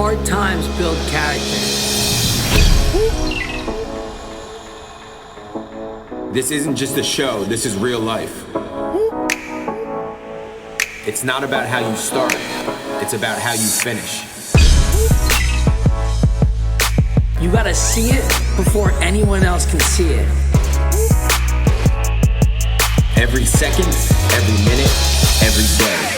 Hard times build character. This isn't just a show, this is real life. It's not about how you start, it's about how you finish. You gotta see it before anyone else can see it. Every second, every minute, every day.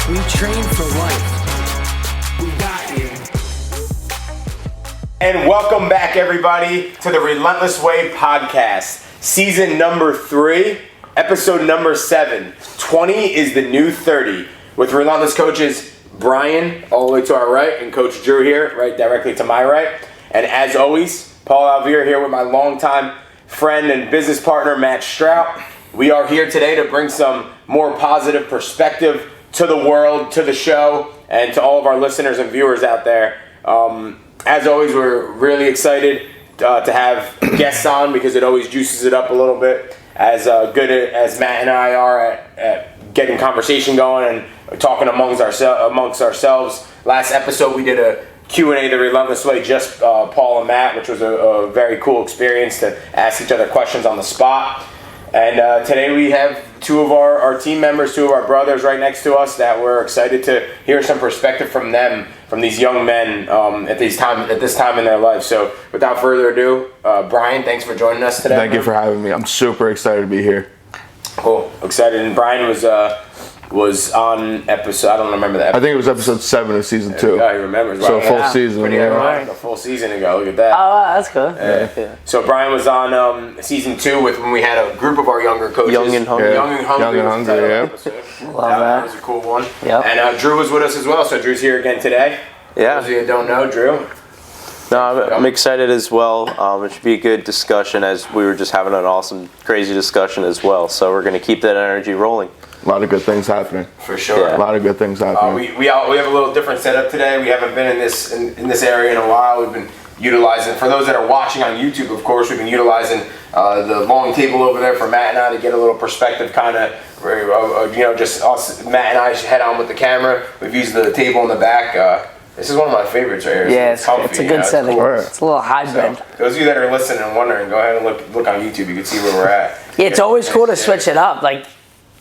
We train for life. We got you. And welcome back, everybody, to the Relentless Way podcast, season number 3, episode number 7. 20 is the new 30, with Relentless coaches Bryan all the way to our right, and Coach Drew here, right directly to my right. And as always, Paul Alvear here with my longtime friend and business partner, Matt Strout. We are here today to bring some more positive perspective to the world, to the show, and to all of our listeners and viewers out there. As always, we're really excited to have guests on because it always juices it up a little bit. As good as Matt and I are at getting conversation going and talking amongst ourselves. Last episode we did a Q&A the Relentless Way, just Paul and Matt, which was a very cool experience to ask each other questions on the spot. And today we have two of our team members, two of our brothers right next to us that we're excited to hear some perspective from them, from these young men at this time in their life. So without further ado, Bryan, thanks for joining us today. Thank you for having me. I'm super excited to be here. Cool, excited. And Bryan was on episode, I don't remember the episode. I think it was episode 7 of season 2. Yeah, he remembers. So a full season. Pretty ironic, a full season ago. Look at that. Oh, wow, that's cool. Yeah. So Bryan was on season 2 when we had a group of our younger coaches. Young and Hungry. Young and Hungry, yeah. Love that was a cool one. Yep. And Drew was with us as well. So Drew's here again today. Yeah. For those of you who don't know, Drew. No, I'm excited as well. It should be a good discussion, as we were just having an awesome, crazy discussion as well. So we're going to keep that energy rolling. A lot of good things happening. For sure. Yeah. A lot of good things happening. We have a little different setup today. We haven't been in this area in a while. We've been utilizing, for those that are watching on YouTube, of course, we've been utilizing the long table over there for Matt and I to get a little perspective, kind of, just us, Matt and I head on with the camera. We've used the table in the back. This is one of my favorites right here. Yeah, it's a good setting. Cool. It's a little high bend. So, those of you that are listening and wondering, go ahead and look on YouTube. You can see where we're at. Yeah, it's always cool to switch it up. Like,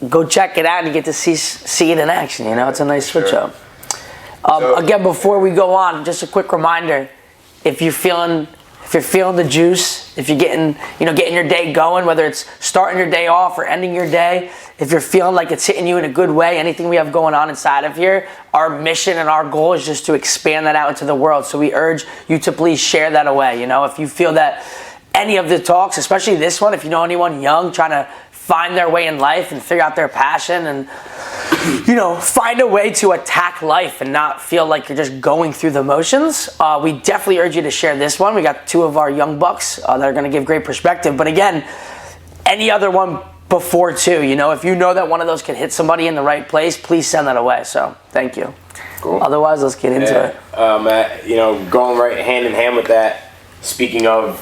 go check it out and get to see it in action. You know, it's a nice switch up. Again, before we go on, just a quick reminder: if you're feeling the juice, if you're getting your day going, whether it's starting your day off or ending your day, if you're feeling like it's hitting you in a good way, anything we have going on inside of here, our mission and our goal is just to expand that out into the world. So we urge you to please share that away. You know, if you feel that any of the talks, especially this one, if you know anyone young trying to find their way in life and figure out their passion and, find a way to attack life and not feel like you're just going through the motions, we definitely urge you to share this one. We got two of our young bucks that are going to give great perspective. But again, any other one before too, if you know that one of those could hit somebody in the right place, please send that away. So thank you. Cool. Otherwise, let's get into it. Going right hand in hand with that, speaking of,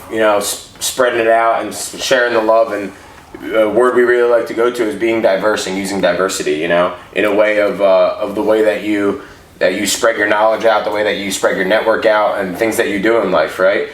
spreading it out and sharing the love, and a word we really like to go to is being diverse and using diversity, in a way of the way that you spread your knowledge out, the way that you spread your network out, and things that you do in life, right?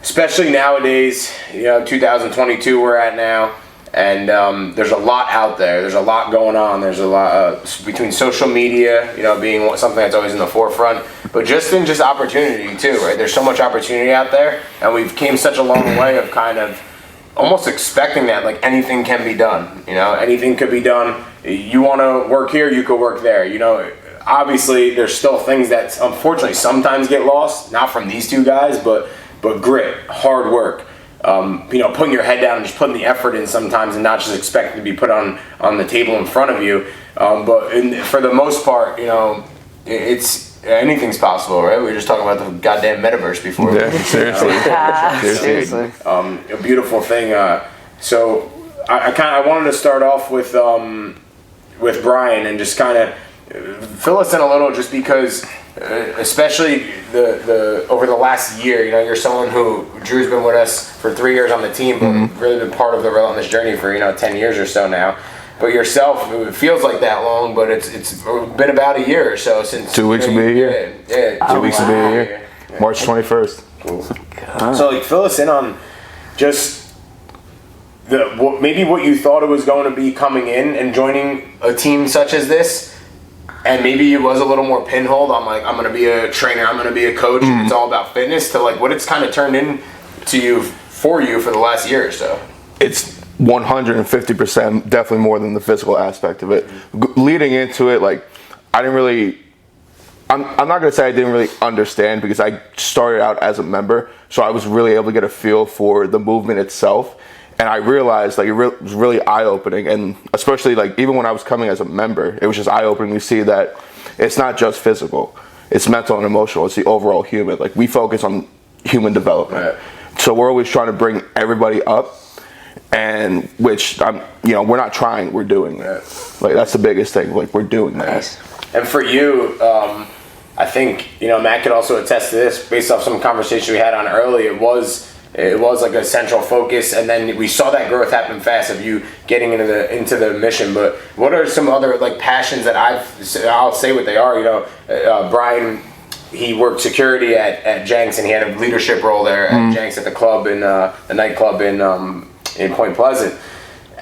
Especially nowadays, 2022 we're at now, and there's a lot out there. There's a lot going on. There's a lot between social media, being something that's always in the forefront, but just opportunity too, right? There's so much opportunity out there, and we've came such a long way of kind of almost expecting that, like, anything can be done. Anything could be done. You want to work here, you could work there. Obviously there's still things that unfortunately sometimes get lost, not from these two guys, but grit, hard work. Putting your head down and just putting the effort in sometimes, and not just expecting to be put on the table in front of you. For the most part, it's anything's possible, right? We were just talking about the goddamn metaverse before. Yeah, seriously. A beautiful thing. So I wanted to start off with Bryan and just kind of fill us in a little, just because especially the over the last year, you know, you're someone who Drew's been with us for 3 years on the team, but really been part of the Relentless journey for 10 years or so now. But yourself, it feels like that long, but it's been about a year or so since 2 weeks will be a year. Yeah, 2 weeks will be a year. March 21st. Cool. So like, fill us in on just maybe what you thought it was going to be coming in and joining a team such as this. And maybe it was a little more pinholed on like, I'm going to be a trainer, I'm going to be a coach, and it's all about fitness, to like what it's kind of turned into for you for the last year or so. It's 150% definitely more than the physical aspect of it. Leading into it, like, I didn't really, I'm not going to say I didn't really understand, because I started out as a member, so I was really able to get a feel for the movement itself. And I realized, like, it was really eye-opening, and especially, like, even when I was coming as a member, it was just eye-opening to see that it's not just physical, it's mental and emotional, it's the overall human. Like, we focus on human development. Right. So we're always trying to bring everybody up, and which, we're not trying, we're doing it. Like, that's the biggest thing, like, we're doing that. And for you, I think, Matt could also attest to this, based off some conversation we had on early, it was like a central focus, and then we saw that growth happen fast of you getting into the mission. But what are some other like passions that I'll say what they are? Bryan, he worked security at Jenks, and he had a leadership role there at Jenks at the club in the nightclub in Point Pleasant.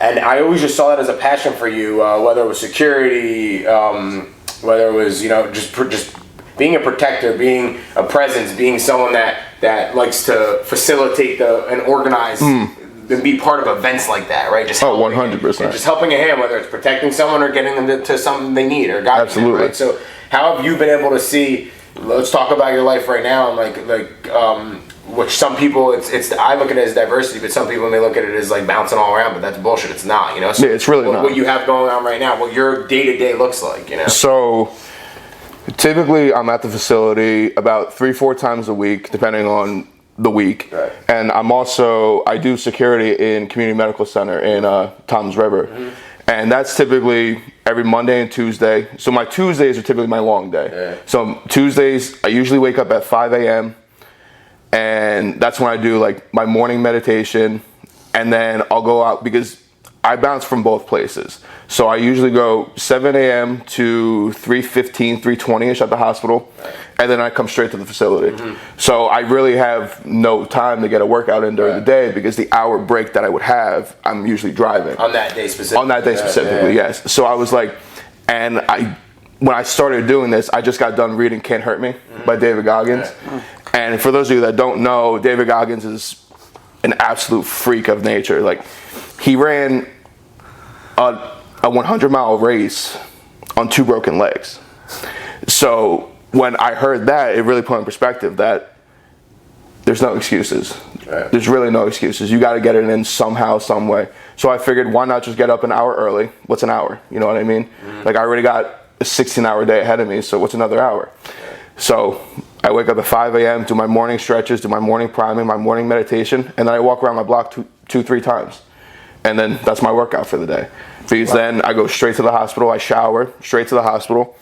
And I always just saw that as a passion for you, whether it was security, whether it was just being a protector, being a presence, being someone that likes to facilitate and organize and be part of events like that, right? Just 100%. Just helping a hand, whether it's protecting someone or getting them to something they need or guiding them, right? So how have you been able to see, let's talk about your life right now, and which some people, I look at it as diversity, but some people may look at it as like bouncing all around, but that's bullshit. It's not, So yeah, it's really not. What you have going on right now, what your day-to-day looks like, So typically, I'm at the facility about 3-4 times a week, depending on the week. Right. And I do security in Community Medical Center in Toms River. And that's typically every Monday and Tuesday. So my Tuesdays are typically my long day. Yeah. So Tuesdays, I usually wake up at 5 a.m. And that's when I do like my morning meditation. And then I'll go out, because I bounce from both places. So I usually go 7 a.m. to 3:15, 3:20ish at the hospital, and then I come straight to the facility. So I really have no time to get a workout in during the day, because the hour break that I would have, I'm usually driving. On that day specifically? Yes. So I was like, when I started doing this, I just got done reading Can't Hurt Me by David Goggins. And for those of you that don't know, David Goggins is an absolute freak of nature. Like, he ran a 100-mile race on 2 broken legs. So when I heard that, it really put in perspective that there's no excuses. Right. There's really no excuses. You got to get it in somehow, some way. So I figured, why not just get up an hour early? What's an hour? You know what I mean? Like, I already got a 16-hour day ahead of me, so what's another hour? So I wake up at 5 a.m., do my morning stretches, do my morning priming, my morning meditation, and then I walk around my block 2-3 times. And then that's my workout for the day. Because then I go straight to the hospital, I shower, straight to the hospital,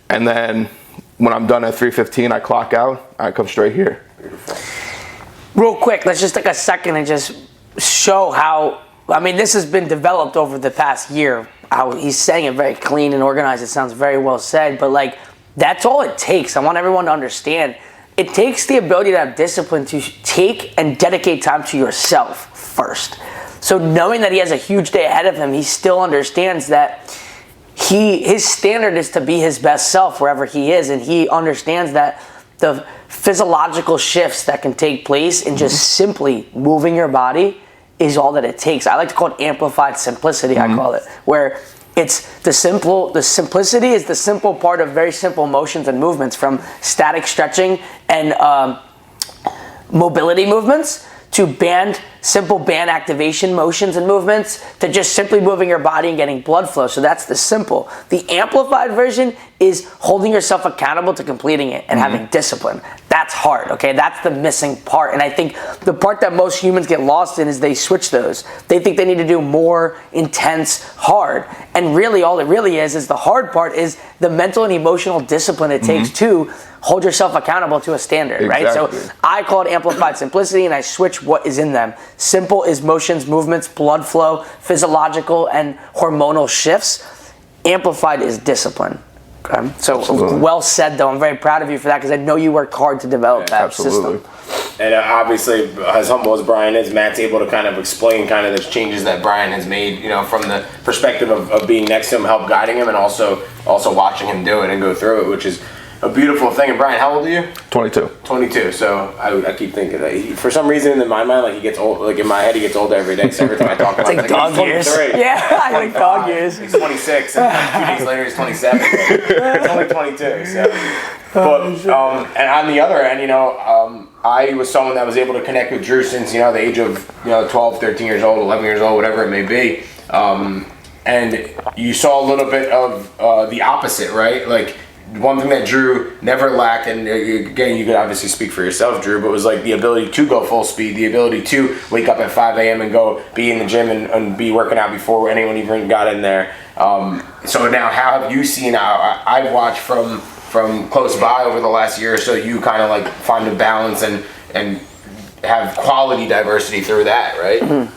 and then when I'm done at 3:15, I clock out, I come straight here. Real quick, let's just take a second and just show how, this has been developed over the past year. How he's saying it very clean and organized. It sounds very well said, but like, that's all it takes. I want everyone to understand. It takes the ability to have discipline to take and dedicate time to yourself first. So knowing that he has a huge day ahead of him, he still understands that his standard is to be his best self wherever he is, and he understands that the physiological shifts that can take place in just simply moving your body is all that it takes. I like to call it amplified simplicity, I call it, where it's the simplicity is the simple part of very simple motions and movements, from static stretching and mobility movements to band simple band activation motions and movements to just simply moving your body and getting blood flow. So that's the simple. The amplified version is holding yourself accountable to completing it and having discipline. That's hard, okay? That's the missing part. And I think the part that most humans get lost in is they switch those. They think they need to do more intense, hard. And really, all it really is the hard part is the mental and emotional discipline it takes to hold yourself accountable to a standard, right? So I call it amplified simplicity, and I switch what is in them. Simple is motions, movements, blood flow, physiological and hormonal shifts. Amplified is discipline. Okay? So well said, though. I'm very proud of you for that because I know you worked hard to develop that system. And obviously, as humble as Bryan is, Matt's able to kind of explain kind of the changes that Bryan has made, from the perspective of being next to him, help guiding him, and also watching him do it and go through it, which is a beautiful thing. And Bryan, how old are you? 22. 22. So I keep thinking that for some reason in my mind, like he gets old. Like in my head, he gets older every day. So every time I talk about It's like dog years. Yeah, I think dog years. He's 26, and like 2 days later he's 27. He's only 22. So, but and on the other end, I was someone that was able to connect with Drew since the age of 12, 13 years old, 11 years old, whatever it may be. And you saw a little bit of the opposite, right? Like. One thing that Drew never lacked, and again, you could obviously speak for yourself, Drew, but was like the ability to go full speed, the ability to wake up at 5 a.m. and go be in the gym and be working out before anyone even got in there. So now, how have you seen? I've watched from close by over the last year or so. You kind of like find a balance and have quality diversity through that, right? Mm-hmm.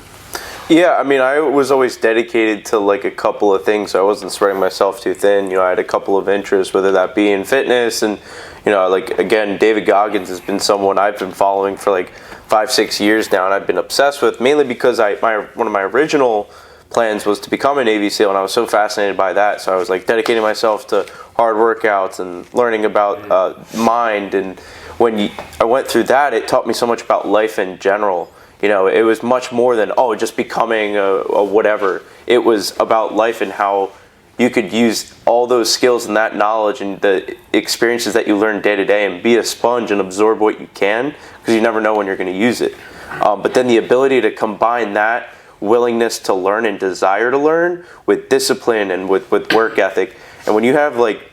Yeah, I mean, I was always dedicated to like a couple of things. So I wasn't spreading myself too thin. I had a couple of interests, whether that be in fitness and, like again, David Goggins has been someone I've been following for like 5-6 years now, and I've been obsessed with, mainly because one of my original plans was to become a Navy SEAL, and I was so fascinated by that. So I was like dedicating myself to hard workouts and learning about mind. And when I went through that, it taught me so much about life in general. It was much more than, just becoming a whatever. It was about life and how you could use all those skills and that knowledge and the experiences that you learn day to day and be a sponge and absorb what you can, because you never know when you're going to use it. But then the ability to combine that willingness to learn and desire to learn with discipline and with work ethic. And when you have like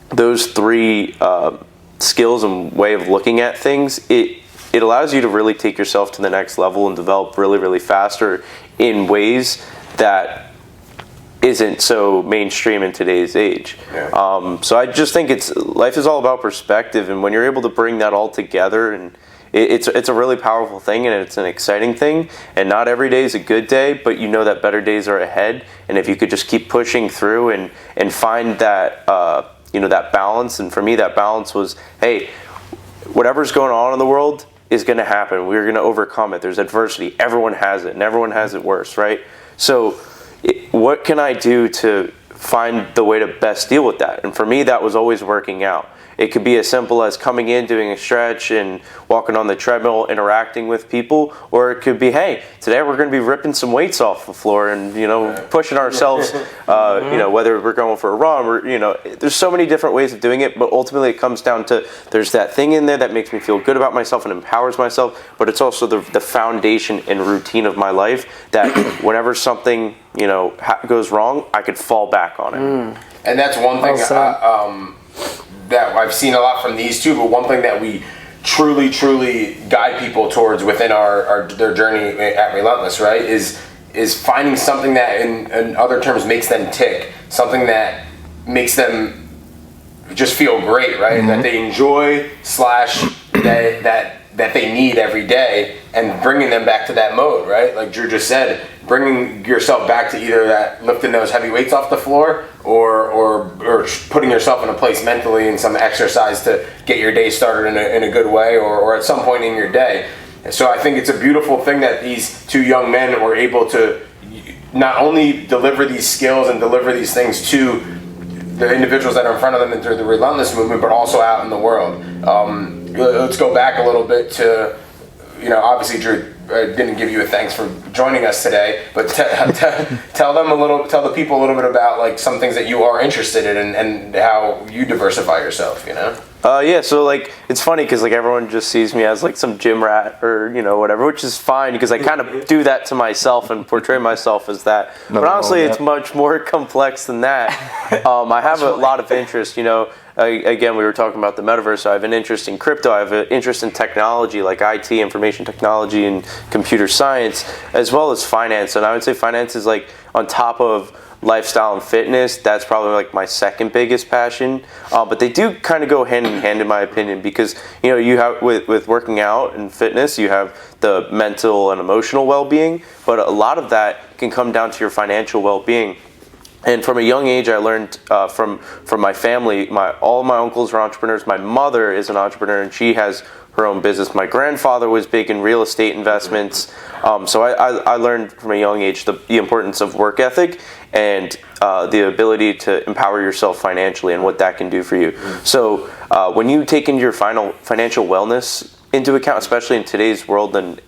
those three skills and way of looking at things, it allows you to really take yourself to the next level and develop really, really faster in ways that isn't so mainstream in today's age. Yeah. So I just think life is all about perspective, and when you're able to bring that all together, and it's a really powerful thing, and it's an exciting thing, and not every day is a good day, but that better days are ahead, and if you could just keep pushing through and find that that balance. And for me, that balance was, hey, whatever's going on in the world is going to happen. We're going to overcome it. There's adversity. Everyone has it, and everyone has it worse, right? So what can I do to find the way to best deal with that? And for me, that was always working out. It could be as simple as coming in, doing a stretch, and walking on the treadmill, interacting with people, or it could be, hey, today we're going to be ripping some weights off the floor and pushing ourselves. Whether we're going for a run, or there's so many different ways of doing it. But ultimately, it comes down to there's that thing in there that makes me feel good about myself and empowers myself. But it's also the foundation and routine of my life that whenever something goes wrong, I could fall back on it. And that's one thing. That I've seen a lot from these two, but one thing that we truly guide people towards within their journey at Relentless, right, is finding something that in other terms makes them tick, something that makes them just feel great, right, and that they enjoy / that they need every day, and bringing them back to that mode, right? Like Drew just said, bringing yourself back to either that lifting those heavy weights off the floor or putting yourself in a place mentally in some exercise to get your day started in a good way or at some point in your day. So I think it's a beautiful thing that these two young men were able to not only deliver these skills and deliver these things to the individuals that are in front of them and through the Relentless movement, but also out in the world. Let's go back a little bit to, obviously Drew didn't give you a thanks for joining us today, but tell the people a little bit about like some things that you are interested in and how you diversify yourself, Yeah, so like it's funny because like everyone just sees me as like some gym rat or whatever, which is fine because I kind of do that to myself and portray myself as that. But honestly, it's much more complex than that. I have a lot of interest. Again, we were talking about the metaverse. So I have an interest in crypto. I have an interest in technology, like IT, information technology, and computer science, as well as finance. And I would say finance is like on top of lifestyle and fitness. That's probably like my second biggest passion. But they do kind of go hand in hand, in my opinion, because you have with working out and fitness, you have the mental and emotional well-being, but a lot of that can come down to your financial well-being. And from a young age, I learned from my family. All of my uncles are entrepreneurs. My mother is an entrepreneur, and she has her own business. My grandfather was big in real estate investments. So I learned from a young age the importance of work ethic and the ability to empower yourself financially and what that can do for you. So when you take into your financial wellness into account, especially in today's world, then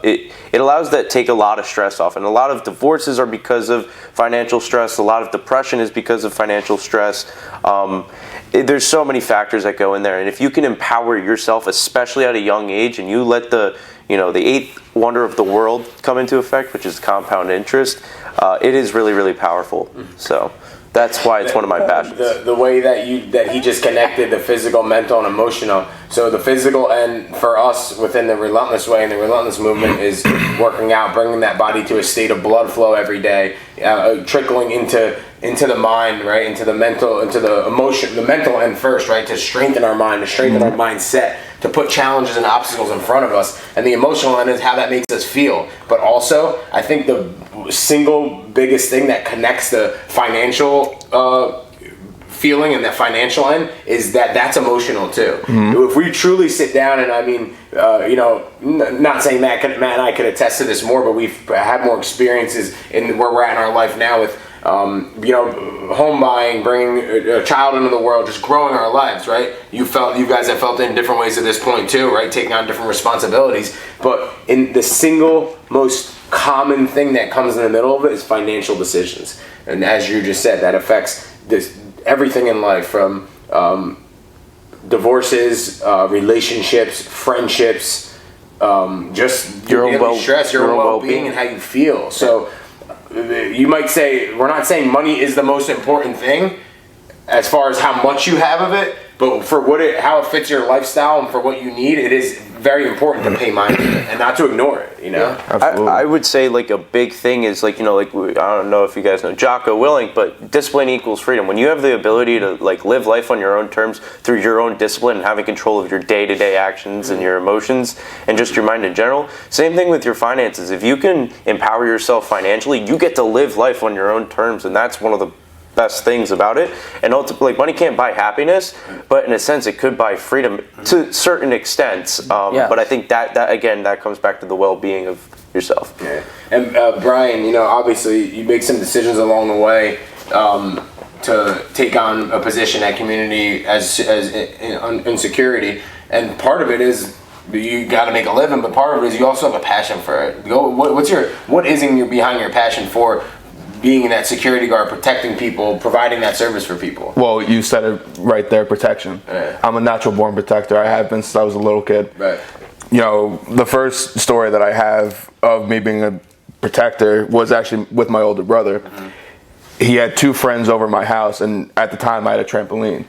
it allows that take a lot of stress off. And a lot of divorces are because of financial stress. A lot of depression is because of financial stress. There's so many factors that go in there. And if you can empower yourself, especially at a young age, and you let the eighth wonder of the world come into effect, which is compound interest, it is really, really powerful. So that's why it's one of my passions. The way that he just connected the physical, mental, and emotional. So the physical end for us within the Relentless Way and the Relentless movement is working out, bringing that body to a state of blood flow every day, trickling into the mind, right, into the mental, into the emotion, the mental end first, right, to strengthen our mind, to strengthen our mindset, to put challenges and obstacles in front of us. And the emotional end is how that makes us feel. But also, I think the single biggest thing that connects the financial feeling and the financial end is that's emotional too. If we truly sit down, and I mean, not saying Matt and I could attest to this more, but we've had more experiences in where we're at in our life now with home buying, bringing a child into the world, just growing our lives, right? You guys have felt it in different ways at this point too, right? Taking on different responsibilities. But in the single most common thing that comes in the middle of it is financial decisions. And as you just said, that affects everything in life, from divorces, relationships, friendships, just your own stress, your own well-being, and how you feel. So you might say, we're not saying money is the most important thing as far as how much you have of it, but for how it fits your lifestyle and for what you need, it is very important to pay mind to it and not to ignore it. I would say like a big thing is like I don't know if you guys know Jocko Willink, but discipline equals freedom. When you have the ability to like live life on your own terms through your own discipline and having control of your day-to-day actions and your emotions and just your mind in general, same thing with your finances. If you can empower yourself financially, you get to live life on your own terms, and that's one of the best things about it. And ultimately, like, money can't buy happiness, but in a sense it could buy freedom to certain extents. But I think that again, that comes back to the well-being of yourself. Yeah. And Bryan, obviously you make some decisions along the way to take on a position at community as in security, and part of it is you got to make a living, but part of it is you also have a passion for it. What is behind your passion for being that security guard, protecting people, providing that service for people? Well, you said it right there, protection. Yeah. I'm a natural born protector. I have been since I was a little kid. Right. The first story that I have of me being a protector was actually with my older brother. He had two friends over my house, and at the time I had a trampoline.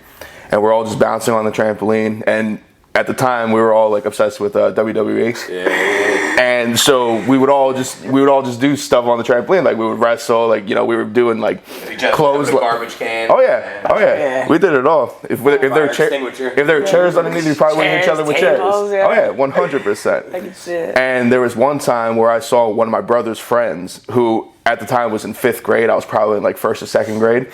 And we're all just bouncing on the trampoline, and at the time we were all like obsessed with WWE. Yeah. And so we would all just do stuff on the trampoline, like we would wrestle, like we were doing like clothes, garbage can. Oh yeah. We did it all. If there were chairs underneath, we probably would hit each other with chairs. Tables, yeah. Oh yeah, 100%. I can see it. And there was one time where I saw one of my brother's friends, who at the time was in 5th grade. I was probably in like 1st or 2nd grade,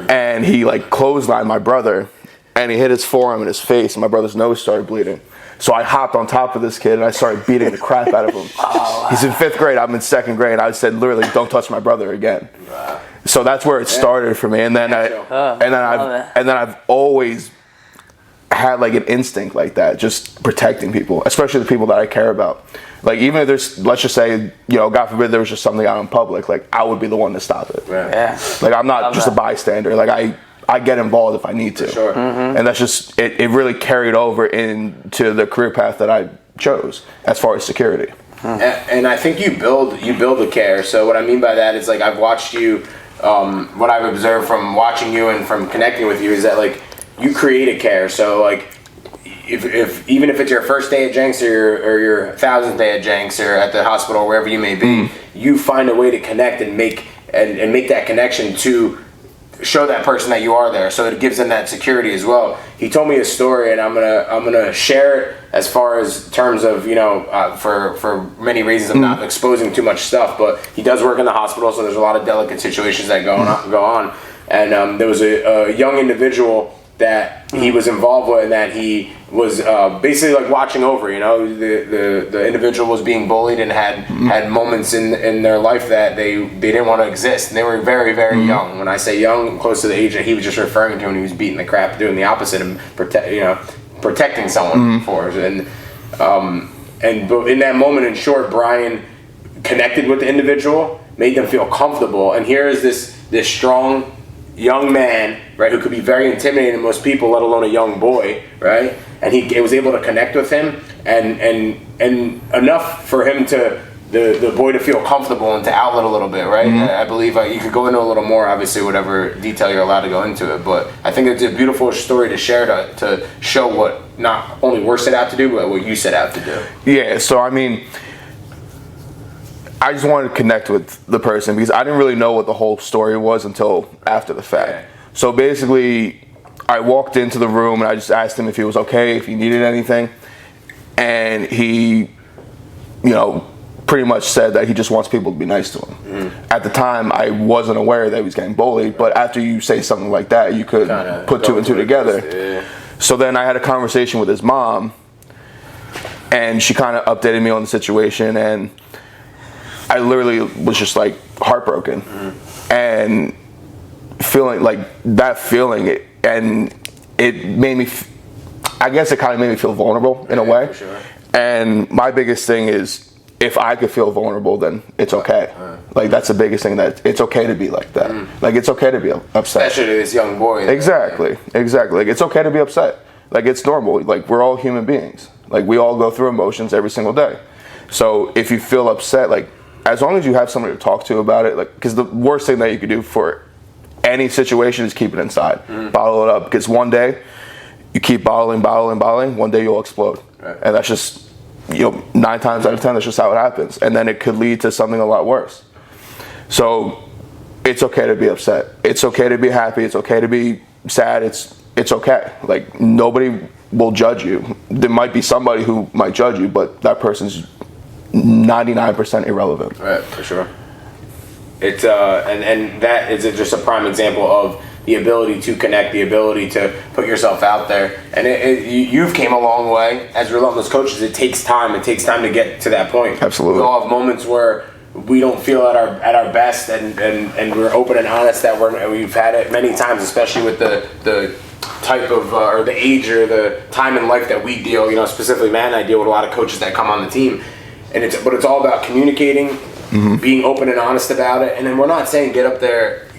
and he like clotheslined my brother, and he hit his forearm in his face, and my brother's nose started bleeding. So I hopped on top of this kid and I started beating the crap out of him. He's in 5th grade, I'm in 2nd grade. I said literally, "Don't touch my brother again." So that's where it started for me. And then I've always had like an instinct like that, just protecting people, especially the people that I care about. Like even if there's, let's just say, God forbid there was just something out in public, like I would be the one to stop it. Yeah. Like I'm not just a bystander. Like I get involved if I need to. Sure. And that's just, it really carried over into the career path that I chose as far as security. And I think you build a care. So what I mean by that is, like, I've watched you, what I've observed from watching you and from connecting with you is that, like, you create a care. So, like, if even if it's your first day at Jenks or your 1,000th day at Jenks or at the hospital, wherever you may be, you find a way to connect and make that connection to show that person that you are there. So it gives them that security as well. He told me a story, and I'm gonna share it as far as terms of, you know, for many reasons I'm not exposing too much stuff, but he does work in the hospital, so there's a lot of delicate situations that go on. And there was a young individual that he was involved with, and that he was basically like watching over. You know, the individual was being bullied and had moments in their life that they didn't want to exist, and they were very, very young. When I say young, close to the age that he was just referring to when he was beating the crap, doing the opposite, and protecting someone for us. But in that moment, in short, Bryan connected with the individual, made them feel comfortable, and here is this strong young man, right, who could be very intimidating to most people, let alone a young boy, right? And he was able to connect with him, and enough for him to the boy to feel comfortable and to outlet a little bit, right? I believe you could go into a little more, obviously, whatever detail you're allowed to go into it, but I think it's a beautiful story to share to show what not only we're set out to do, but what you set out to do. Yeah, so I mean, I just wanted to connect with the person because I didn't really know what the whole story was until after the fact. Yeah. So basically, I walked into the room and I just asked him if he was okay, if he needed anything. And he, pretty much said that he just wants people to be nice to him. At the time, I wasn't aware that he was getting bullied, but after you say something like that, you could put two and two together. Yeah. So then I had a conversation with his mom, and she kind of updated me on the situation, and I literally was just like heartbroken and feeling like that feeling, and it made me, I guess it kind of made me feel vulnerable in a way. For sure. And my biggest thing is, if I could feel vulnerable, then it's okay. Like, that's the biggest thing, that it's okay to be like that. Like, it's okay to be upset. Especially to this young boy. Exactly. Like, it's okay to be upset. Like, it's normal. Like, we're all human beings. Like, we all go through emotions every single day. So if you feel upset, like, as long as you have somebody to talk to about it, like, because the worst thing that you could do for any situation is keep it inside, bottle it up. Because one day you keep bottling, one day you'll explode, and that's just 9 times out of 10, that's just how it happens, and then it could lead to something a lot worse. So it's okay to be upset. It's okay to be happy. It's okay to be sad. It's okay. Like, nobody will judge you. There might be somebody who might judge you, but that person's 99% irrelevant. Right, for sure. It's and that is just a prime example of the ability to connect, the ability to put yourself out there. And you've came a long way as Relentless coaches. It takes time. It takes time to get to that point. Absolutely. We all have moments where we don't feel at our best, and we're open and honest that we've had it many times, especially with the type of or the age or the time in life that we deal. Specifically, Matt and I deal with a lot of coaches that come on the team, and it's all about communicating. Being open and honest about it, and then we're not saying get up there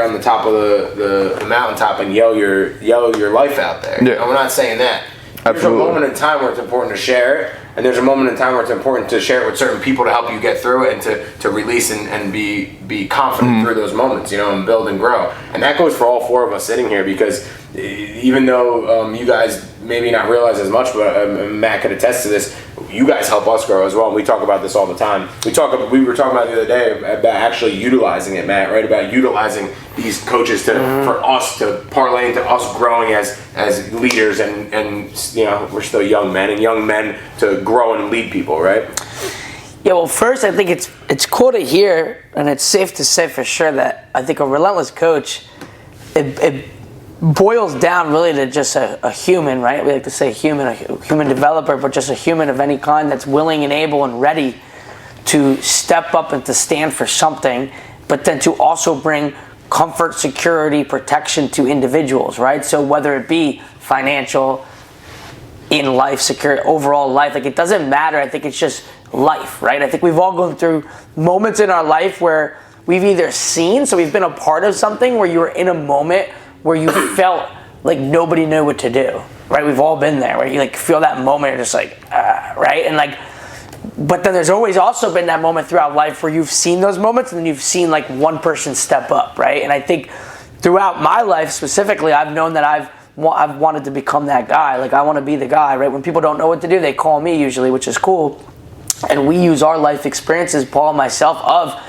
on the top of the mountaintop and yell your life out there. Yeah. We're not saying that. There's a moment in time where it's important to share it, and there's a moment in time where it's important to share it with certain people to help you get through it and to release and be confident through those moments, and build and grow. And that goes for all 4 of us sitting here, because even though you guys maybe not realize as much, but Matt could attest to this, you guys help us grow as well. And we talk about this all the time. We were talking about the other day about actually utilizing it, Matt, right? About utilizing these coaches for us to parlay into us growing as leaders, and we're still young men to grow and lead people, right? Yeah, well, first, I think it's cool to hear, and it's safe to say for sure that I think a Relentless coach, it boils down really to just a human, right? We like to say human, a human developer, but just a human of any kind that's willing and able and ready to step up and to stand for something, but then to also bring comfort, security, protection to individuals, right? So whether it be financial, in life, secure, overall life, like, it doesn't matter. I think it's just life, right? I think we've all gone through moments in our life where we've either seen, so we've been a part of something where you were in a moment where you felt like nobody knew what to do, right? We've all been there, where you like feel that moment, you're just like, right? And like, but then there's always also been that moment throughout life where you've seen those moments and then you've seen like one person step up, right? And I think throughout my life specifically, I've known that I've wanted to become that guy. Like, I want to be the guy, right? When people don't know what to do, they call me usually, which is cool. And we use our life experiences, Paul and myself,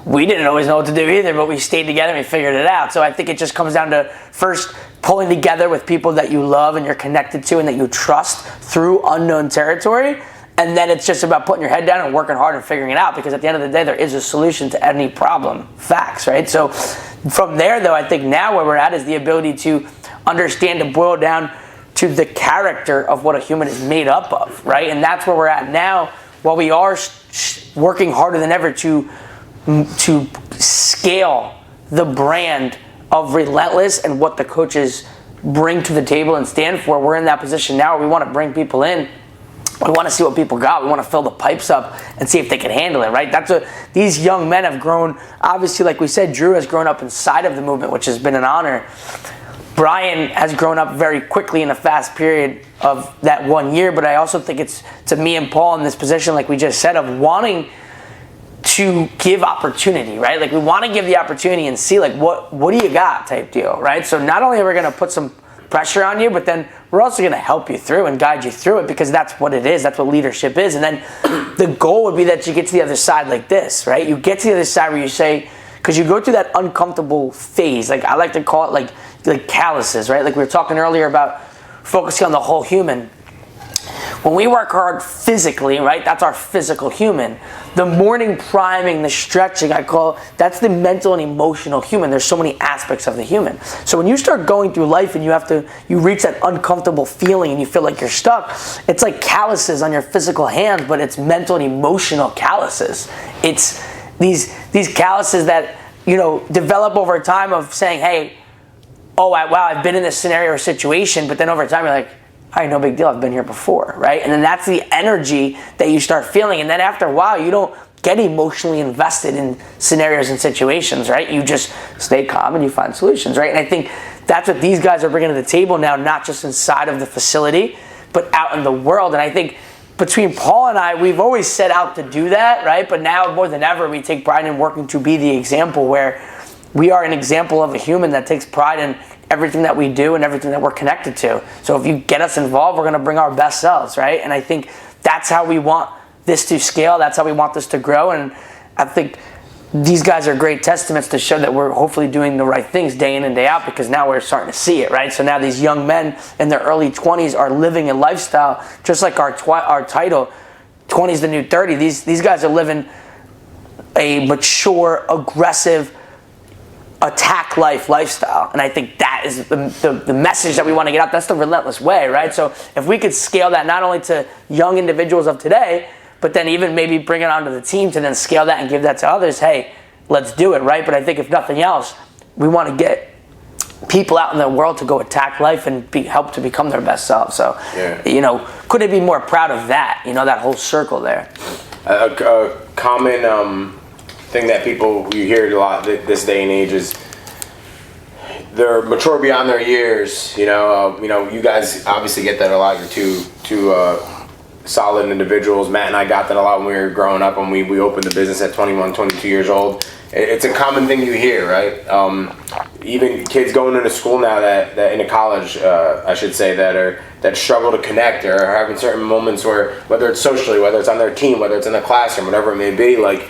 we didn't always know what to do either, but we stayed together and we figured it out. So I think it just comes down to first pulling together with people that you love and you're connected to and that you trust through unknown territory. And then it's just about putting your head down and working hard and figuring it out, because at the end of the day, there is a solution to any problem. Facts, right? So from there, though, I think now where we're at is the ability to understand and boil down to the character of what a human is made up of, right? And that's where we're at now, while we are working harder than ever to scale the brand of Relentless and what the coaches bring to the table and stand for. We're in that position now where we want to bring people in. We want to see what people got. We want to fill the pipes up and see if they can handle it, right? That's what these young men have grown. Obviously, like we said, Drew has grown up inside of the movement, which has been an honor. Bryan has grown up very quickly in a fast period of that 1 year, but I also think it's to me and Paul in this position, like we just said, of wanting to give opportunity, right? Like, we want to give the opportunity and see, like, what do you got type deal, right? So not only are we going to put some pressure on you, but then we're also going to help you through and guide you through it, because that's what it is. That's what leadership is. And then the goal would be that you get to the other side like this, right? You get to the other side where you say, because you go through that uncomfortable phase, like I like to call it like calluses, right? Like we were talking earlier about focusing on the whole human. When we work hard physically, right, that's our physical human. The morning priming, the stretching, I call, that's the mental and emotional human. There's so many aspects of the human. So when you start going through life and you reach that uncomfortable feeling and you feel like you're stuck, it's like calluses on your physical hands, but it's mental and emotional calluses. It's these calluses that, develop over time of saying, hey, wow, I've been in this scenario or situation, but then over time you're like, all right, no big deal, I've been here before, right? And then that's the energy that you start feeling. And then after a while, you don't get emotionally invested in scenarios and situations, right? You just stay calm and you find solutions, right? And I think that's what these guys are bringing to the table now, not just inside of the facility, but out in the world. And I think between Paul and I, we've always set out to do that, right? But now more than ever, we take pride in working to be the example, where we are an example of a human that takes pride in everything that we do and everything that we're connected to. So if you get us involved, we're going to bring our best selves, right? And I think that's how we want this to scale. That's how we want this to grow. And I think these guys are great testaments to show that we're hopefully doing the right things day in and day out, because now we're starting to see it, right? So now these young men in their early 20s are living a lifestyle just like our title, 20's the new 30. These guys are living a mature, aggressive, attack lifestyle. And I think that is the message that we want to get out. That's the Relentless way, right? So if we could scale that not only to young individuals of today, but then even maybe bring it onto the team to then scale that and give that to others, hey, let's do it, right? But I think if nothing else, we want to get people out in the world to go attack life and help to become their best selves. So, couldn't be more proud of that, that whole circle there. A common thing that you hear a lot this day and age is they're mature beyond their years. You guys obviously get that a lot. You're two solid individuals. Matt and I got that a lot when we were growing up, when we opened the business at 21, 22 years old. It's a common thing you hear, right? Even kids going into school now that into college, I should say, that struggle to connect or are having certain moments where, whether it's socially, whether it's on their team, whether it's in the classroom, whatever it may be, like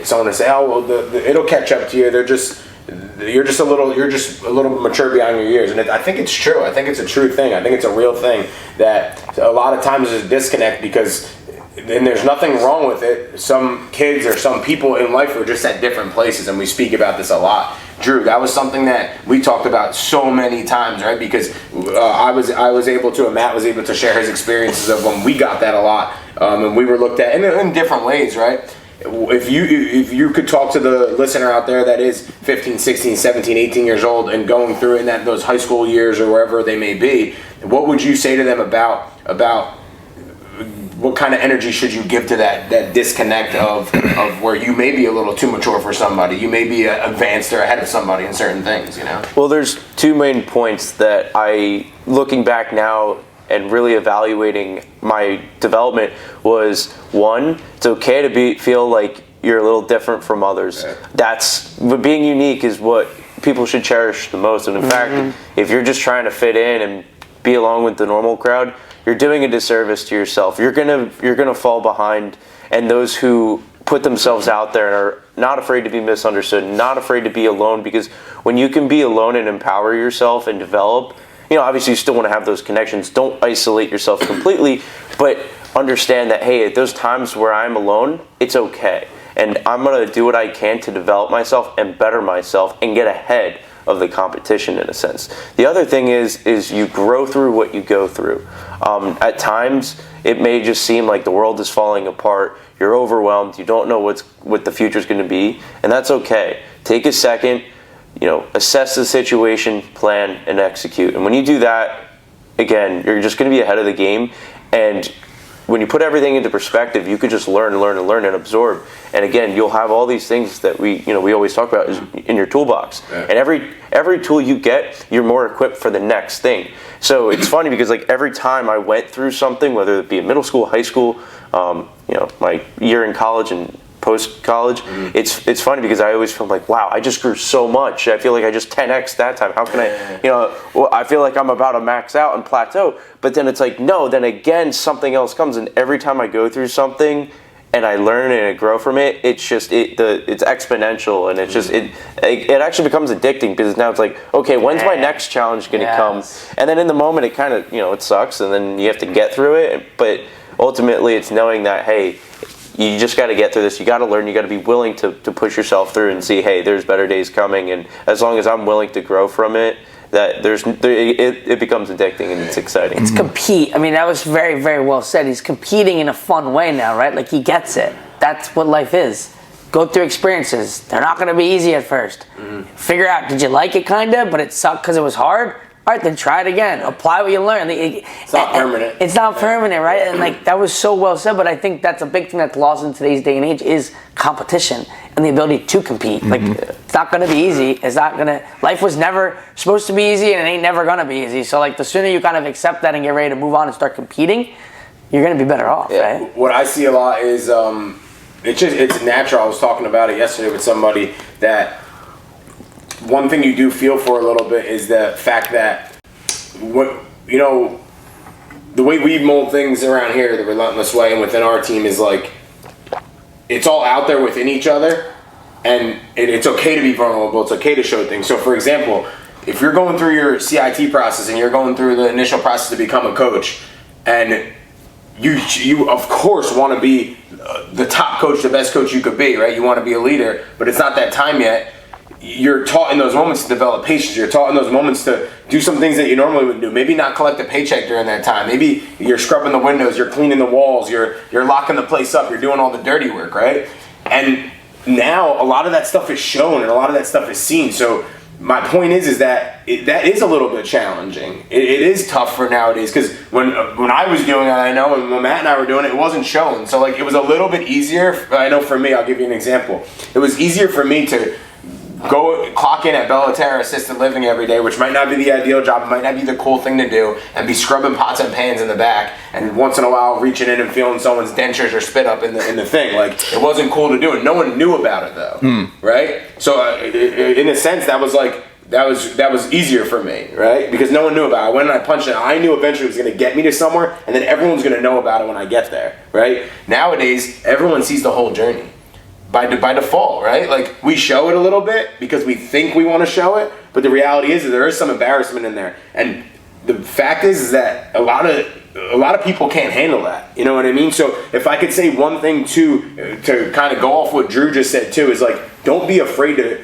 someone to say, oh well, it'll catch up to you. You're just a little mature beyond your years, and I think it's true. I think it's a true thing. I think it's a real thing that a lot of times is a disconnect, because, and there's nothing wrong with it. Some kids or some people in life are just at different places, and we speak about this a lot. Drew, that was something that we talked about so many times, right? Because I was able to, and Matt was able to share his experiences of when we got that a lot, and we were looked at in different ways, right? If you could talk to the listener out there that is 15, 16, 17, 18 years old and going through in those high school years or wherever they may be, what would you say to them about what kind of energy should you give to that disconnect of where you may be a little too mature for somebody, you may be advanced or ahead of somebody in certain things, you know? Well, there's two main points that looking back now and really evaluating my development was, one, it's okay to feel like you're a little different from others. But being unique is what people should cherish the most. And in fact, if you're just trying to fit in and be along with the normal crowd, you're doing a disservice to yourself. You're gonna fall behind. And those who put themselves out there and are not afraid to be misunderstood, not afraid to be alone, because when you can be alone and empower yourself and develop, obviously you still want to have those connections. Don't isolate yourself completely, but understand that, hey, at those times where I'm alone, it's okay. And I'm going to do what I can to develop myself and better myself and get ahead of the competition in a sense. The other thing is you grow through what you go through. At times, it may just seem like the world is falling apart. You're overwhelmed. You don't know what the future's going to be, and that's okay. Take a second, assess the situation, plan, and execute. And when you do that, again, you're just going to be ahead of the game. And when you put everything into perspective, you could just learn and absorb. And again, you'll have all these things that we always talk about is in your toolbox. Yeah. And every tool you get, you're more equipped for the next thing. So it's funny because every time I went through something, whether it be in middle school, high school, my year in college and post-college, it's funny because I always feel like, wow, I just grew so much. I feel like I just 10x that time. How can I feel like I'm about to max out and plateau. But then it's like, no, then again, something else comes. And every time I go through something and I learn and I grow from it, it's just, it's exponential. And it's just, it actually becomes addicting because now it's like, okay, when's my next challenge going to come? And then in the moment, it kind of, it sucks. And then you have to get through it. But ultimately, it's knowing that, hey, you just got to get through this. You got to learn. You got to be willing to push yourself through and see, hey, there's better days coming. And as long as I'm willing to grow from it, it becomes addicting and it's exciting. It's compete. I mean, that was very, very well said. He's competing in a fun way now, right? Like he gets it. That's what life is. Go through experiences. They're not going to be easy at first. Figure out, did you like it kind of, but it sucked because it was hard? All right, then try it again. Apply what you learned. It's not permanent. It's not permanent, right? And that was so well said, but I think that's a big thing that's lost in today's day and age is competition and the ability to compete. It's not going to be easy. It's not going to, life was never supposed to be easy and it ain't never going to be easy. So the sooner you kind of accept that and get ready to move on and start competing, you're going to be better off, right? What I see a lot is, it's natural. I was talking about it yesterday with somebody that one thing you do feel for a little bit is the fact that the way we mold things around here, the Relentless way, and within our team is it's all out there within each other, and it's okay to be vulnerable. It's okay to show things. So, for example, if you're going through your CIT process and you're going through the initial process to become a coach, and you of course want to be the top coach, the best coach you could be, right? You want to be a leader, but it's not that time yet. You're taught in those moments to develop patience. You're taught in those moments to do some things that you normally wouldn't do. Maybe not collect a paycheck during that time. Maybe you're scrubbing the windows, you're cleaning the walls, you're locking the place up, you're doing all the dirty work, right? And now a lot of that stuff is shown and a lot of that stuff is seen. So my point is that that is a little bit challenging. It is tough for nowadays because when I was doing it, I know, and when Matt and I were doing it, it wasn't shown. So it was a little bit easier. I know for me, I'll give you an example. It was easier for me to go clock in at Bellaterra Assisted Living every day, which might not be the ideal job, it might not be the cool thing to do, and be scrubbing pots and pans in the back, and once in a while reaching in and feeling someone's dentures or spit up in the thing. It wasn't cool to do, and no one knew about it though, right? So in a sense, that was easier for me, right? Because no one knew about it. I went and I punched it. I knew eventually it was going to get me to somewhere, and then everyone's going to know about it when I get there, right? Nowadays, everyone sees the whole journey. By default, right? We show it a little bit because we think we want to show it, but the reality is that there is some embarrassment in there. And the fact is that a lot of people can't handle that. You know what I mean? So if I could say one thing to kind of go off what Drew just said too, is don't be afraid to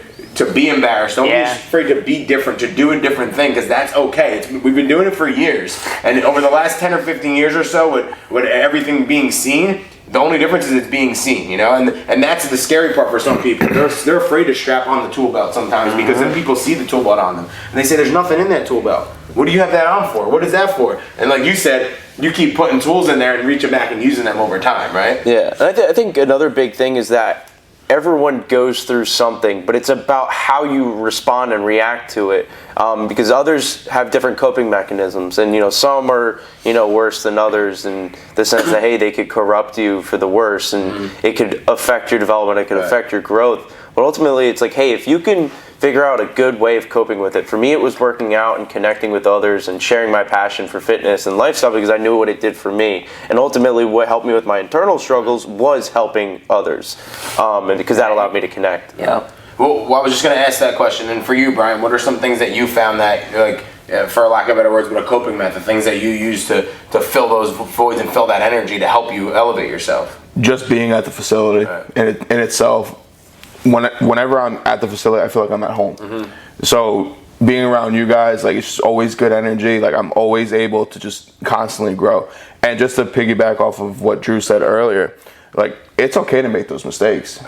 be embarrassed. Don't be afraid to be different, to do a different thing, because that's okay. We've been doing it for years, and over the last 10 or 15 years or so, with everything being seen, the only difference is it's being seen, and that's the scary part for some people. They're afraid to strap on the tool belt sometimes because then people see the tool belt on them and they say, "There's nothing in that tool belt. What do you have that on for? What is that for?" And like you said, you keep putting tools in there and reaching back and using them over time, right? Yeah, and I think another big thing is that everyone goes through something, but it's about how you respond and react to it. Because others have different coping mechanisms, and some are worse than others in the sense that hey, they could corrupt you for the worse, and it could affect your development, it could affect your growth. But ultimately, it's like, hey, if you can figure out a good way of coping with it. For me, it was working out and connecting with others and sharing my passion for fitness and lifestyle because I knew what it did for me. And ultimately, what helped me with my internal struggles was helping others, and because that allowed me to connect. Yeah. Well, I was just going to ask that question. And for you, Bryan, what are some things that you found that, like, for lack of better words, but a coping method, things that you use to fill those voids and fill that energy to help you elevate yourself? Just being at the facility in itself. Whenever I'm at the facility, I feel like I'm at home. So being around you guys, like, it's just always good energy. Like, I'm always able to just constantly grow. And just to piggyback off of what Drew said earlier, like, it's okay to make those mistakes.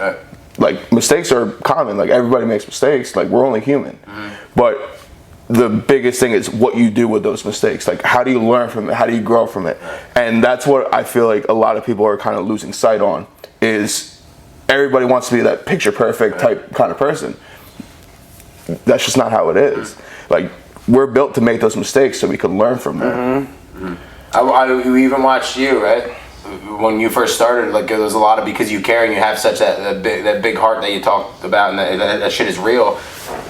Like, mistakes are common. Like, everybody makes mistakes. Like, we're only human. But the biggest thing is what you do with those mistakes. Like, how do you learn from it? How do you grow from it? And that's what I feel like a lot of people are kind of losing sight on, is everybody wants to be that picture perfect type kind of person. That's just not how it is. Like, we're built to make those mistakes so we can learn from them. We even watched you, right? When you first started, like, there was a lot of, because you care and you have such that big heart that you talked about, and that shit is real.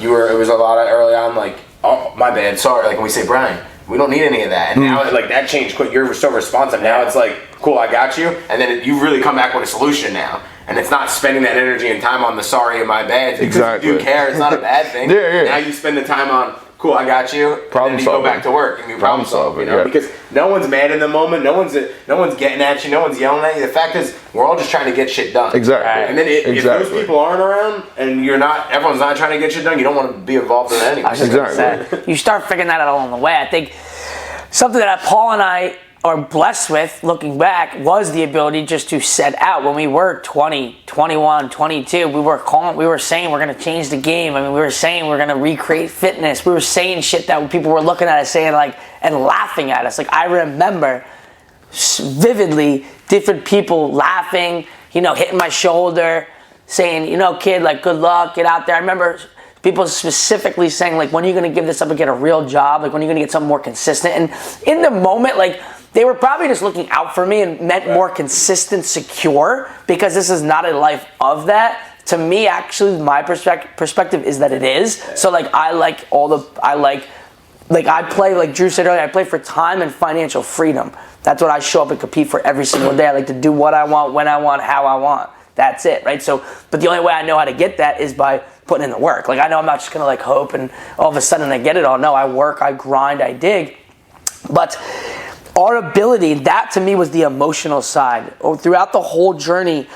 It was a lot of early on, like, oh, my bad, sorry. Like, when we say, Bryan, we don't need any of that. And now, like, that changed quick. You're so responsive. Now it's like, cool, I got you. And then you really come back with a solution now. And it's not spending that energy and time on the sorry and my bad. Exactly. You do care. It's not a bad thing. Yeah. Now you spend the time on, cool, I got you. Problem and then you solving. go back to work and you problem solve. Because no one's mad in the moment. No one's getting at you. No one's yelling at you. The fact is, we're all just trying to get shit done. Exactly. And then if those people aren't around and everyone's not trying to get shit done, you don't want to be involved in it anyway. Exactly. You start figuring that out along the way. I think something that Paul and I are blessed with, looking back, was the ability just to set out. When we were 20, 21, 22, we were saying we're going to change the game. I mean, we were saying we're going to recreate fitness. We were saying shit that people were looking at us saying, like, and laughing at us. Like, I remember vividly different people laughing, hitting my shoulder, saying, kid, like, good luck, get out there. I remember people specifically saying, like, when are you going to give this up and get a real job? Like, when are you going to get something more consistent? And in the moment, like, they were probably just looking out for me and meant more consistent, secure, because this is not a life of that. To me, actually, my perspective is that it is. So, like, I play, like Drew said earlier, I play for time and financial freedom. That's what I show up and compete for every single day. I like to do what I want, when I want, how I want. That's it, right? So, but the only way I know how to get that is by putting in the work. Like, I know I'm not just gonna, like, hope and all of a sudden I get it all. No, I work, I grind, I dig. But our ability, that to me was the emotional side. Throughout the whole journey,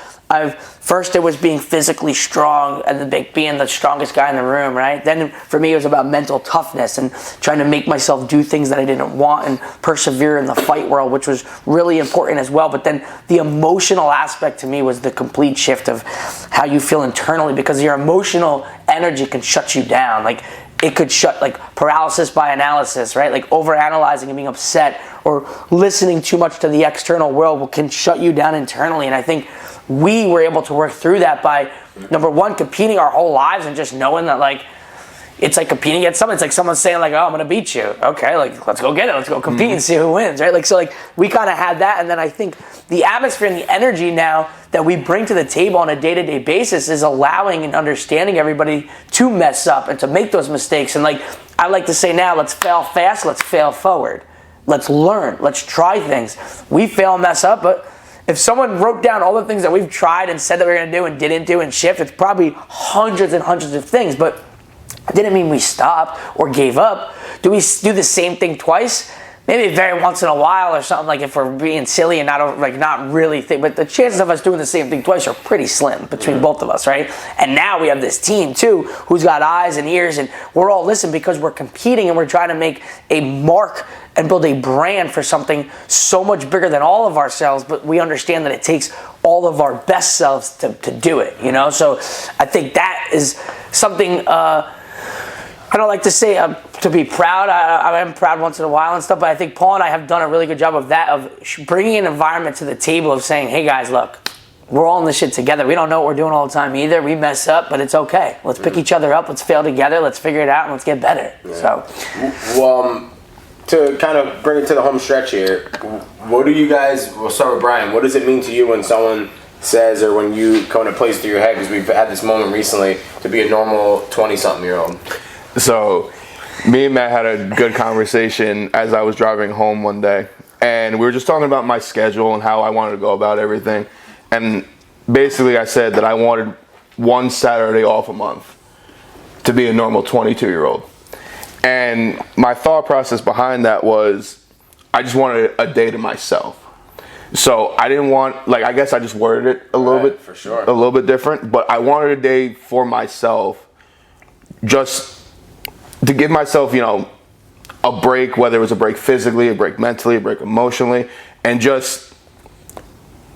first it was being physically strong and being the strongest guy in the room, right? Then for me it was about mental toughness and trying to make myself do things that I didn't want and persevere in the fight world, which was really important as well. But then the emotional aspect to me was the complete shift of how you feel internally, because your emotional energy can shut you down. Like, it could shut, like, paralysis by analysis, right? Like, overanalyzing and being upset or listening too much to the external world can shut you down internally. And I think we were able to work through that by, number one, competing our whole lives and just knowing that, like, it's like competing against someone. It's like someone saying, like, oh, I'm going to beat you. Okay, like, let's go get it. Let's go compete and see who wins, right? Like, so, like, we kind of had that. And then I think the atmosphere and the energy now that we bring to the table on a day-to-day basis is allowing and understanding everybody to mess up and to make those mistakes. And, like, I like to say now, let's fail fast, let's fail forward. Let's learn. Let's try things. We fail and mess up, but if someone wrote down all the things that we've tried and said that we're going to do and didn't do and shift, it's probably hundreds and hundreds of things. But it didn't mean we stopped or gave up. Do we do the same thing twice? Maybe very once in a while or something, like, if we're being silly and not really think. But the chances of us doing the same thing twice are pretty slim between both of us, right? And now we have this team too, who's got eyes and ears, and we're all listening because we're competing and we're trying to make a mark and build a brand for something so much bigger than all of ourselves. But we understand that it takes all of our best selves to do it, So I think that is something. I don't like to say to be proud. I am proud once in a while and stuff, but I think Paul and I have done a really good job of that, of bringing an environment to the table of saying, hey guys, look, we're all in this shit together. We don't know what we're doing all the time either. We mess up, but it's okay. Let's pick each other up. Let's fail together. Let's figure it out, and let's get better. Yeah. So, well, to kind of bring it to the home stretch here, what do you guys? We'll start with Bryan. What does it mean to you when someone says, or when you kind of plays through your head, because we've had this moment recently, to be a normal 20-something-year-old? So, me and Matt had a good conversation as I was driving home one day, and we were just talking about my schedule and how I wanted to go about everything. And basically I said that I wanted one Saturday off a month to be a normal 22-year-old. And my thought process behind that was I just wanted a day to myself. So I didn't want, like, I guess I just worded it a little bit, for sure, a little bit different, but I wanted a day for myself, just to give myself, you know, a break, whether it was a break physically, a break mentally, a break emotionally, and just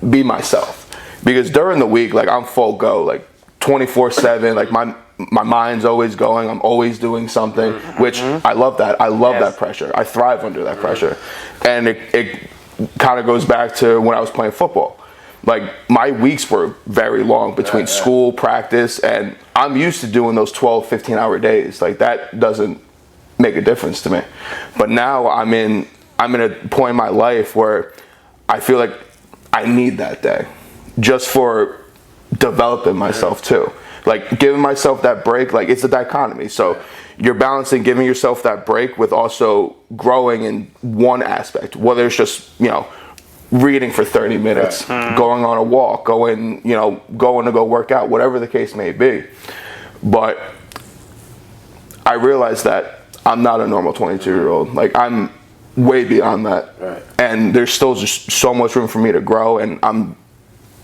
be myself. Because during the week, like, I'm full go, like 24/7, like my mind's always going, I'm always doing something, which I love that. I love that pressure. I thrive under that pressure. And it kind of goes back to when I was playing football. Like, my weeks were very long between school, practice, and I'm used to doing those 12, 15-hour days. Like, that doesn't make a difference to me. But now I'm in a point in my life where I feel like I need that day just for developing myself too. Like, giving myself that break, like, it's a dichotomy. So you're balancing giving yourself that break with also growing in one aspect, whether it's just, you know, reading for 30 minutes, going on a walk, going to go work out, whatever the case may be. But I realized that I'm not a normal 22-year-old. Like, I'm way beyond that. Right. And there's still just so much room for me to grow, and I'm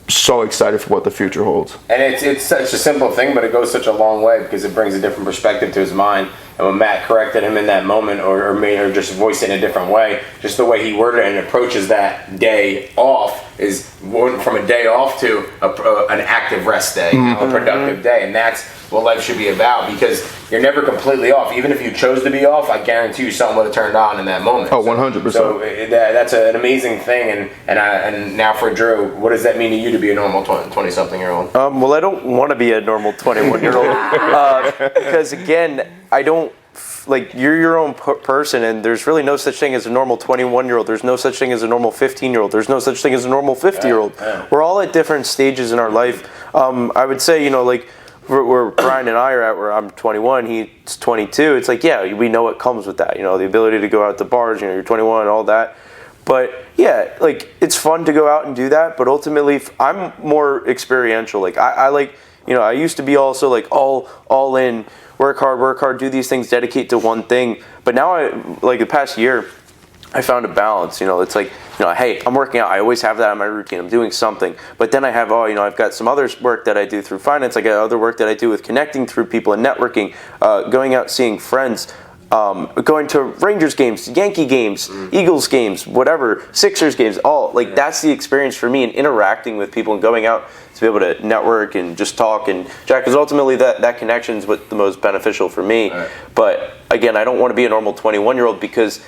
so excited for what the future holds. And it's such a simple thing, but it goes such a long way because it brings a different perspective to his mind. And when Matt corrected him in that moment, or just voiced it in a different way, just the way he worded it and approaches that day off is from a day off to an active rest day, a productive day. And that's what life should be about, because you're never completely off. Even if you chose to be off, I guarantee you something would have turned on in that moment. Oh, 100%. So that's an amazing thing. And now for Drew, what does that mean to you to be a normal 20-something-year-old? Well, I don't want to be a normal 21-year-old because, again, I don't, like, you're your own person, and there's really no such thing as a normal 21-year-old. There's no such thing as a normal 15-year-old. There's no such thing as a normal 50-year-old. We're all at different stages in our life. I would say, you know, like, where Bryan and I are at, where I'm 21, he's 22, it's like, yeah, we know what comes with that, you know, the ability to go out to bars, you know, you're 21, all that. But yeah, like, it's fun to go out and do that, but ultimately I'm more experiential. Like, I like, you know, I used to be also like all in, work hard, do these things, dedicate to one thing. But now like the past year, I found a balance. You know, it's like, you know, hey, I'm working out. I always have that in my routine. I'm doing something. But then I have, I've got some other work that I do through finance. I got other work that I do with connecting through people and networking, going out, seeing friends, going to Rangers games, Yankee games, Eagles games, whatever, Sixers games, that's the experience for me, and interacting with people and going out to be able to network and just talk and Jack, because ultimately that connection is what the most beneficial for me. Right. But again, I don't want to be a normal 21-year-old because,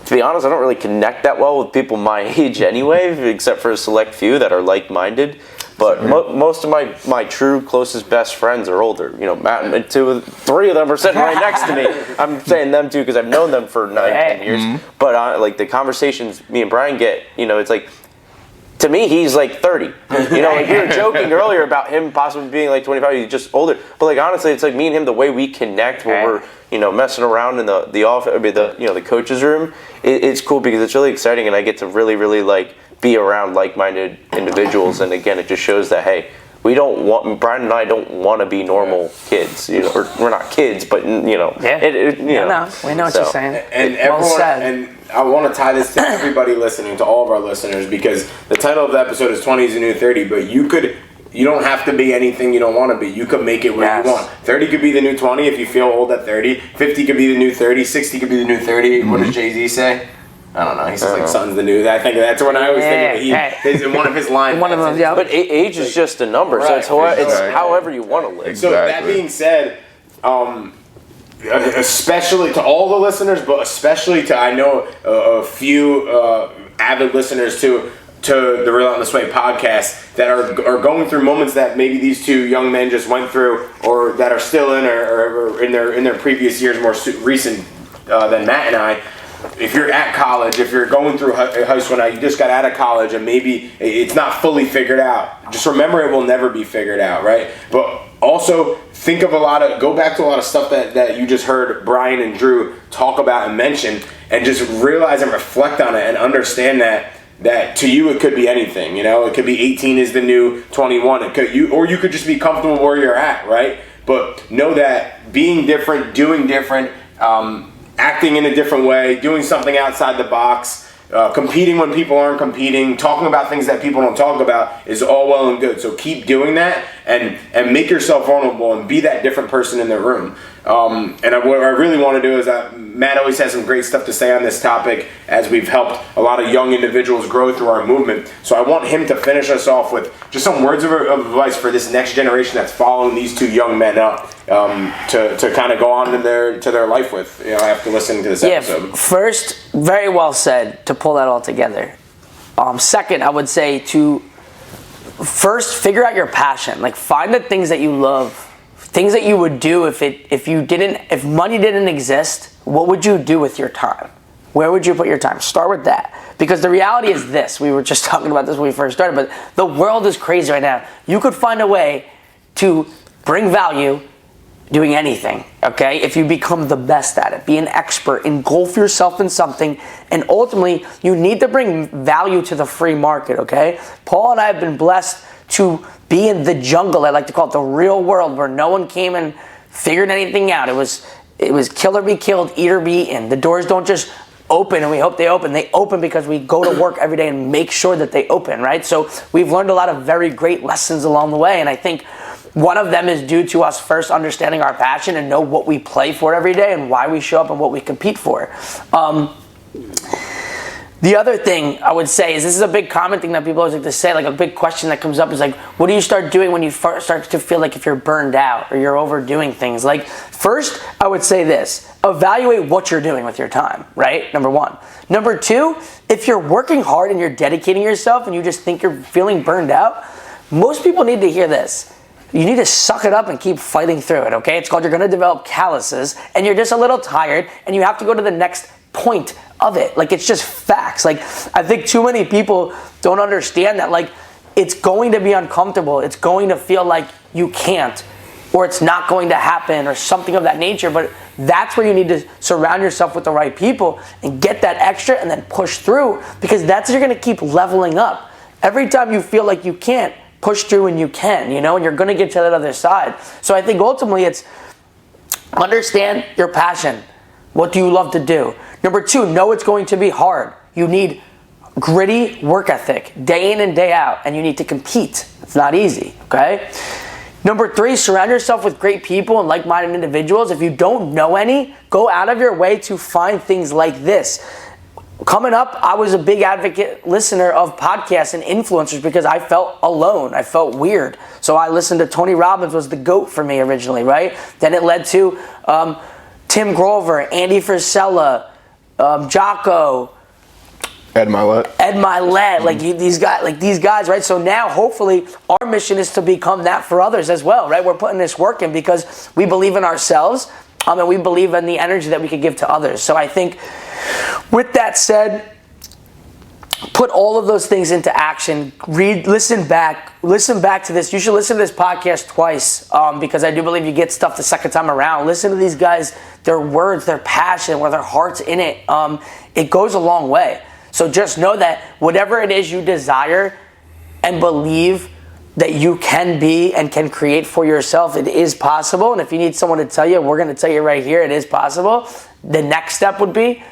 to be honest, I don't really connect that well with people my age anyway, except for a select few that are like-minded. But most of my true closest best friends are older. You know, Matt and 3 of them are sitting right next to me. I'm saying them too because I've known them for 9-10 years. But like the conversations me and Bryan get, you know, it's like, to me, he's like 30. You know, like we were joking earlier about him possibly being like 25. He's just older. But like honestly, it's like me and him, the way we connect when we're, you know, messing around in the office, the coach's room. It's cool because it's really exciting, and I get to really, really like be around like-minded individuals. And again, it just shows that, hey, Bryan and I don't want to be normal kids. You know, or we're not kids, but you know, we know what you're saying. And everyone, and I want to tie this to everybody listening, to all of our listeners, because the title of the episode is 20 is the new 30, but you don't have to be anything you don't want to be. You can make it where you want. 30 could be the new 20 if you feel old at 30. 50 could be the new 30. 60 could be the new 30. What does Jay-Z say? I don't know. He says like son's the new. I think that's what I always think. In one of his lines. One of them, yeah. But age is just a number, so it's however you want to live. So that being said, especially to all the listeners, but especially to, I know, a few avid listeners to the Relentless Way podcast that are going through moments that maybe these two young men just went through, or that are still in, or in their previous years, more recent than Matt and I. If you're at college, if you're going through high school now, you just got out of college and maybe it's not fully figured out. Just remember, it will never be figured out, right? But also think of go back to a lot of stuff that you just heard Bryan and Drew talk about and mention, and just realize and reflect on it and understand that to you it could be anything. It could be 18 is the new 21. Or you could just be comfortable where you're at, right? But know that being different, doing different, acting in a different way, doing something outside the box, competing when people aren't competing, talking about things that people don't talk about is all well and good. So keep doing that and make yourself vulnerable and be that different person in the room. What I really want to do is Matt always has some great stuff to say on this topic, as we've helped a lot of young individuals grow through our movement. So I want him to finish us off with just some words of advice for this next generation that's following these two young men up, to kind of go on to their life with, after listening to this episode. First, very well said to pull that all together. Second, I would say to first figure out your passion. Like, find the things that you love, things that you would do if money didn't exist. What would you do with your time? Where would you put your time? Start with that. Because the reality is this. We were just talking about this when we first started, but the world is crazy right now. You could find a way to bring value doing anything, okay? If you become the best at it, be an expert, engulf yourself in something, and ultimately, you need to bring value to the free market, okay? Paul and I have been blessed to be in the jungle, I like to call it, the real world, where no one came and figured anything out. It was kill or be killed, eat or be eaten. The doors don't just open and we hope they open. They open because we go to work every day and make sure that they open, right? So we've learned a lot of very great lessons along the way, and I think one of them is due to us first understanding our passion and know what we play for every day and why we show up and what we compete for. The other thing I would say is, this is a big common thing that people always like to say, like a big question that comes up is like, what do you start doing when you start to feel like if you're burned out or you're overdoing things? Like, first, I would say this, evaluate what you're doing with your time, right? Number one. Number two, if you're working hard and you're dedicating yourself and you just think you're feeling burned out, most people need to hear this. You need to suck it up and keep fighting through it, okay? It's called you're going to develop calluses and you're just a little tired and you have to go to the next point of it. Like, it's just facts. Like, I think too many people don't understand that, like, it's going to be uncomfortable. It's going to feel like you can't, or it's not going to happen, or something of that nature. But that's where you need to surround yourself with the right people and get that extra and then push through, because that's you're going to keep leveling up. Every time you feel like you can't, push through and you can, and you're going to get to that other side. So I think ultimately it's understand your passion. What do you love to do? Number two, know it's going to be hard. You need gritty work ethic, day in and day out, and you need to compete. It's not easy, okay? Number three, surround yourself with great people and like-minded individuals. If you don't know any, go out of your way to find things like this. Coming up, I was a big advocate listener of podcasts and influencers because I felt alone. I felt weird. So I listened to Tony Robbins, was the GOAT for me originally, right? Then it led to Tim Grover, Andy Frisella, Jocko, Ed Milet, like these guys, right? So now, hopefully, our mission is to become that for others as well, right? We're putting this work in because we believe in ourselves, and we believe in the energy that we could give to others. So I think, with that said, put all of those things into action. Listen back to this. You should listen to this podcast twice, because I do believe you get stuff the second time around. Listen to these guys, their words, their passion, where their heart's in it. It goes a long way. So just know that whatever it is you desire and believe that you can be and can create for yourself, it is possible. And if you need someone to tell you, we're going to tell you right here, it is possible. The next step would be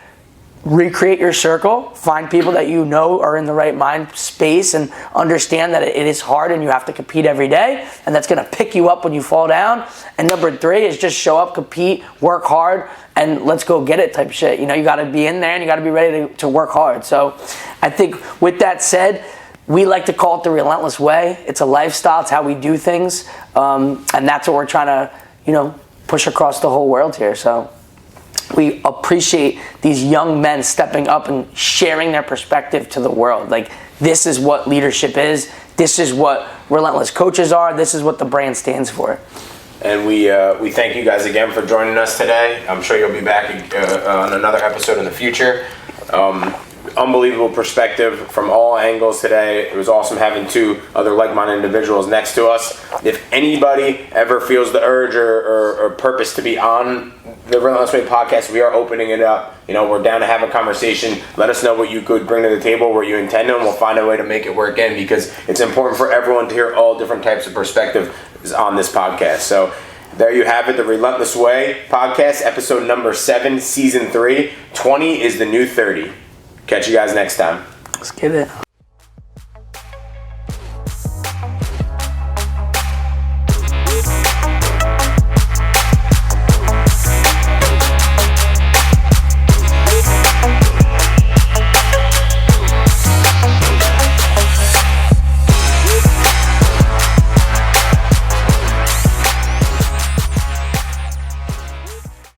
recreate your circle, find people that you know are in the right mind space, and understand that it is hard and you have to compete every day, and that's going to pick you up when you fall down. And number three is just show up, compete, work hard, and let's go get it type shit. You got to be in there and you got to be ready to work hard. So I think with that said, we like to call it the Relentless Way. It's a lifestyle. It's how we do things, and that's what we're trying to push across the whole world here. So we appreciate these young men stepping up and sharing their perspective to the world. Like, this is what leadership is. This is what Relentless coaches are. This is what the brand stands for. And we thank you guys again for joining us today. I'm sure you'll be back on another episode in the future. Unbelievable perspective from all angles today. It was awesome having two other like-minded individuals next to us. If anybody ever feels the urge or purpose to be on the Relentless Way podcast, we are opening it up. We're down to have a conversation. Let us know what you could bring to the table, what you intend, and we'll find a way to make it work in, because it's important for everyone to hear all different types of perspectives on this podcast. So there you have it, the Relentless Way podcast, episode number 7, season 3. 20 is the new 30. Catch you guys next time. Let's get it.